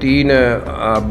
3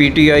PTI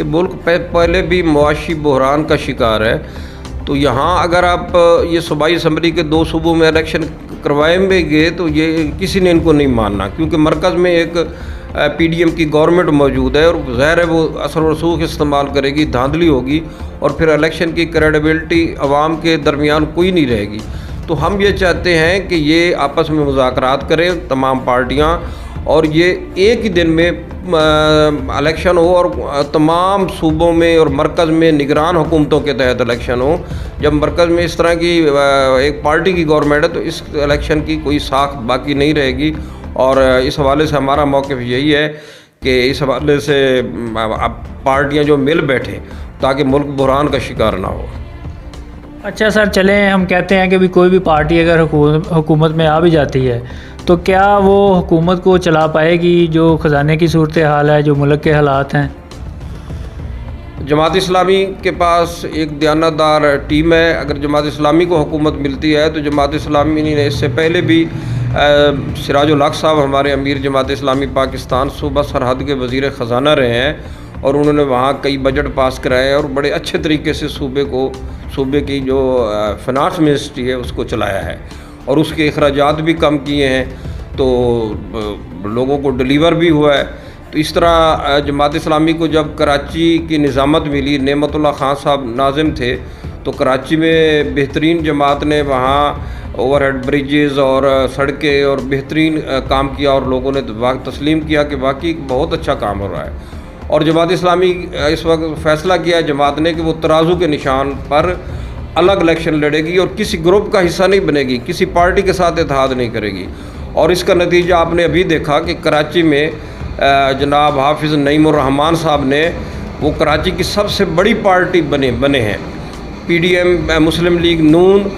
کہ ملک پہلے بھی معاشی بحران کا شکار ہے. تو یہاں اگر آپ یہ صوبائی اسمبلی کے 2 صوبوں میں الیکشن کروائیں گے تو یہ کسی نے ان کو نہیں ماننا، کیونکہ مرکز میں ایک پی ڈی ایم کی گورنمنٹ موجود ہے اور ظاہر ہے وہ اثر و رسوخ استعمال کرے گی، دھاندلی ہوگی اور پھر الیکشن کی کریڈیبلٹی عوام کے درمیان کوئی نہیں رہے گی. تو ہم یہ چاہتے ہیں کہ یہ آپس میں مذاکرات کریں تمام پارٹیاں، اور یہ ایک ہی دن میں الیکشن ہو اور تمام صوبوں میں اور مرکز میں نگران حکومتوں کے تحت الیکشن ہو. جب مرکز میں اس طرح کی ایک پارٹی کی گورنمنٹ ہے تو اس الیکشن کی کوئی ساکھ باقی نہیں رہے گی. اور اس حوالے سے ہمارا موقف یہی ہے کہ اس حوالے سے اب پارٹیاں جو مل بیٹھیں تاکہ ملک بحران کا شکار نہ ہو. اچھا سر، چلیں ہم کہتے ہیں کہ بھی کوئی بھی پارٹی اگر حکومت میں آ بھی جاتی ہے تو کیا وہ حکومت کو چلا پائے گی جو خزانے کی صورتحال ہے، جو ملک کے حالات ہیں؟ جماعت اسلامی کے پاس ایک دیانتدار ٹیم ہے. اگر جماعت اسلامی کو حکومت ملتی ہے تو جماعت اسلامی نے اس سے پہلے بھی سراج الحق صاحب ہمارے امیر جماعت اسلامی پاکستان صوبہ سرحد کے وزیر خزانہ رہے ہیں، اور انہوں نے وہاں کئی بجٹ پاس کرائے ہیں اور بڑے اچھے طریقے سے صوبے کی جو فنانس منسٹری ہے اس کو چلایا ہے اور اس کے اخراجات بھی کم کیے ہیں، تو لوگوں کو ڈلیور بھی ہوا ہے. تو اس طرح جماعت اسلامی کو جب کراچی کی نظامت ملی، نعمت اللہ خان صاحب ناظم تھے، تو کراچی میں بہترین جماعت نے وہااں اوور ہیڈ بریجز اور سڑکیں اور بہترین کام کیا، اور لوگوں نے تسلیم کیا کہ واقعی بہت اچھا کام ہو رہا ہے. اور جماعت اسلامی اس وقت فیصلہ کیا ہے جماعت نے کہ وہ ترازو کے نشان پر الگ الیکشن لڑے گی اور کسی گروپ کا حصہ نہیں بنے گی، کسی پارٹی کے ساتھ اتحاد نہیں کرے گی. اور اس کا نتیجہ آپ نے ابھی دیکھا کہ کراچی میں جناب حافظ نعیم الرحمان صاحب نے، وہ کراچی کی سب سے بڑی پارٹی بنے ہیں، پی ڈی ایم مسلم لیگ نون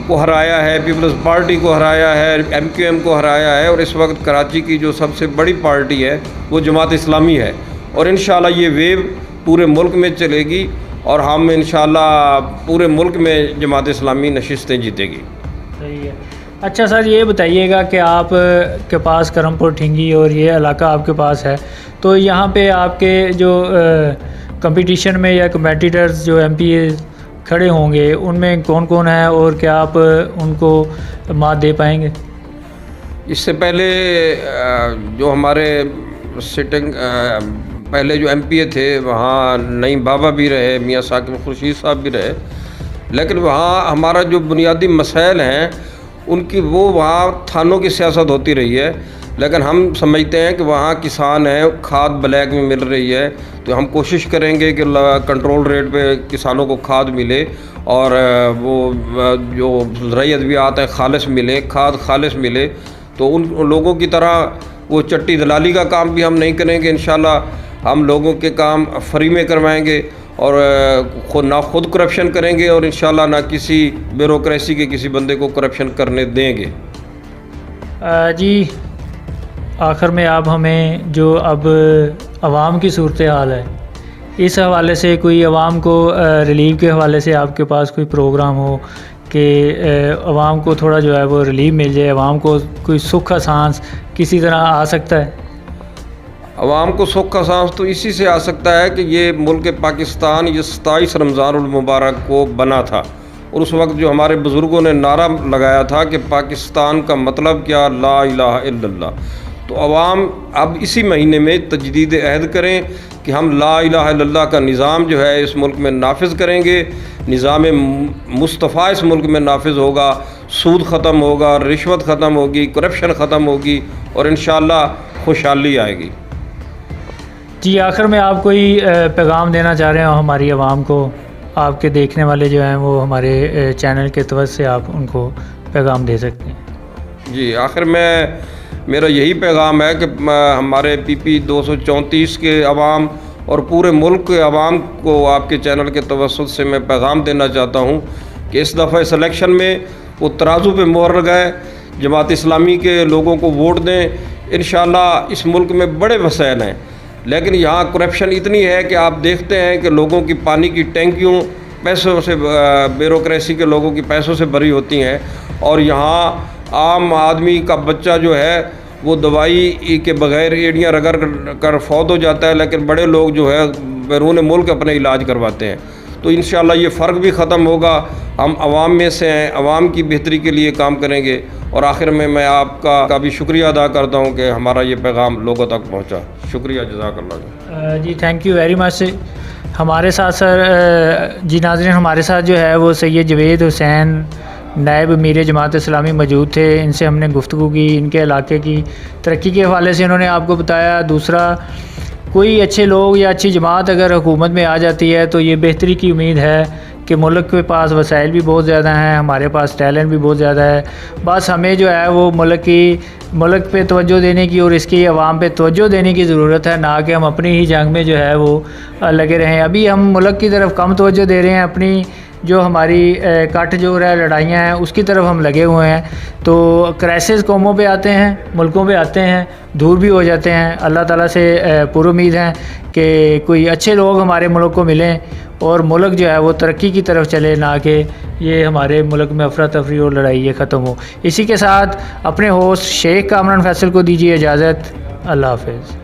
کو ہرایا ہے، پیپلز پارٹی کو ہرایا ہے، ایم کیو ایم کو ہرایا ہے، اور اس وقت کراچی کی جو سب سے بڑی پارٹی ہے وہ جماعت اسلامی ہے. اور انشاءاللہ یہ ویو پورے ملک میں چلے گی اور ہم انشاءاللہ پورے ملک میں جماعت اسلامی نشستیں جیتے گی. صحیح ہے. اچھا سر، یہ بتائیے گا کہ آپ کے پاس کرم پور ٹھنگی اور یہ علاقہ آپ کے پاس ہے، تو یہاں پہ آپ کے جو کمپٹیشن میں یا کمپیٹیٹرز جو ایم پی اے کھڑے ہوں گے ان میں کون کون ہیں اور کیا آپ ان کو مات دے پائیں گے؟ اس سے پہلے جو ہمارے سٹنگ پہلے جو ایم پی اے تھے وہاں نعیم بابا بھی رہے، میاں ثاقب خورشید صاحب بھی رہے، لیکن وہاں ہمارا جو بنیادی مسائل ہیں ان کی وہاں تھانوں کی سیاست ہوتی رہی ہے. لیکن ہم سمجھتے ہیں کہ وہاں کسان ہیں، کھاد بلیک میں مل رہی ہے، تو ہم کوشش کریں گے کہ کنٹرول ریٹ پہ کسانوں کو کھاد ملے اور وہ جو زرعی ادویات ہیں خالص ملے، کھاد خالص ملے. تو ان لوگوں کی طرح وہ چٹی دلالی کا کام بھی ہم نہیں کریں گے. انشاءاللہ ہم لوگوں کے کام فری میں کروائیں گے اور نہ خود کرپشن کریں گے اور انشاءاللہ نہ کسی بیوروکریسی کے کسی بندے کو کرپشن کرنے دیں گے. جی آخر میں آپ ہمیں جو اب عوام کی صورتحال ہے اس حوالے سے کوئی عوام کو ریلیف کے حوالے سے آپ کے پاس کوئی پروگرام ہو کہ عوام کو تھوڑا جو ہے وہ ریلیف مل جائے، عوام کو کوئی سکھ کا سانس کسی طرح آ سکتا ہے؟ عوام کو سکھ کا سانس تو اسی سے آ سکتا ہے کہ یہ ملک پاکستان یہ 27 رمضان المبارک کو بنا تھا، اور اس وقت جو ہمارے بزرگوں نے نعرہ لگایا تھا کہ پاکستان کا مطلب کیا، لا الہ الا اللہ. تو عوام اب اسی مہینے میں تجدید عہد کریں کہ ہم لا الہ الا اللہ کا نظام جو ہے اس ملک میں نافذ کریں گے. نظام مصطفیٰ اس ملک میں نافذ ہوگا، سود ختم ہوگا، رشوت ختم ہوگی، کرپشن ختم ہوگی اور انشاءاللہ خوشحالی آئے گی. جی آخر میں آپ کوئی پیغام دینا چاہ رہے ہو ہماری عوام کو؟ آپ کے دیکھنے والے جو ہیں وہ ہمارے چینل کے توسط سے آپ ان کو پیغام دے سکتے ہیں. جی آخر میں میرا یہی پیغام ہے کہ ہمارے پی پی 234 کے عوام اور پورے ملک کے عوام کو آپ کے چینل کے توسط سے میں پیغام دینا چاہتا ہوں کہ اس دفعہ اس الیکشن میں وہ ترازو پہ مہر لگائیں، جماعت اسلامی کے لوگوں کو ووٹ دیں. انشاءاللہ اس ملک میں بڑے وسائل ہیں لیکن یہاں کرپشن اتنی ہے کہ آپ دیکھتے ہیں کہ لوگوں کی پانی کی ٹینکیوں پیسوں سے، بیوروکریسی کے لوگوں کی پیسوں سے بھری ہوتی ہیں، اور یہاں عام آدمی کا بچہ جو ہے وہ دوائی کے بغیر ایڑیاں رگڑ کر فوت ہو جاتا ہے، لیکن بڑے لوگ جو ہے بیرون ملک اپنے علاج کرواتے ہیں. تو انشاءاللہ یہ فرق بھی ختم ہوگا. ہم عوام میں سے ہیں, عوام کی بہتری کے لیے کام کریں گے. اور آخر میں آپ کا بھی شکریہ ادا کرتا ہوں کہ ہمارا یہ پیغام لوگوں تک پہنچا. شکریہ, جزاک اللہ. جی تھینک یو ویری مچ. ہمارے ساتھ سر جی ناظرین, ہمارے ساتھ جو ہے وہ سید جوید حسین نائب امیر جماعت اسلامی موجود تھے. ان سے ہم نے گفتگو کی, ان کے علاقے کی ترقی کے حوالے سے انہوں نے آپ کو بتایا. دوسرا, کوئی اچھے لوگ یا اچھی جماعت اگر حکومت میں آ جاتی ہے تو یہ بہتری کی امید ہے کہ ملک کے پاس وسائل بھی بہت زیادہ ہیں, ہمارے پاس ٹیلنٹ بھی بہت زیادہ ہے. بس ہمیں جو ہے وہ ملک پہ توجہ دینے کی اور اس کی عوام پہ توجہ دینے کی ضرورت ہے, نہ کہ ہم اپنی ہی جنگ میں جو ہے وہ لگے رہیں. ابھی ہم ملک کی طرف کم توجہ دے رہے ہیں, اپنی جو ہماری کٹ جو ہے لڑائیاں ہیں اس کی طرف ہم لگے ہوئے ہیں. تو کرائسس قوموں پہ آتے ہیں, ملکوں پہ آتے ہیں, دور بھی ہو جاتے ہیں. اللہ تعالیٰ سے پر امید ہیں کہ کوئی اچھے لوگ ہمارے ملک کو ملیں اور ملک جو ہے وہ ترقی کی طرف چلے, نہ کہ یہ ہمارے ملک میں افراتفری اور لڑائی یہ ختم ہو. اسی کے ساتھ اپنے ہوسٹ شیخ کامران فیصل کو دیجیے اجازت. اللہ حافظ.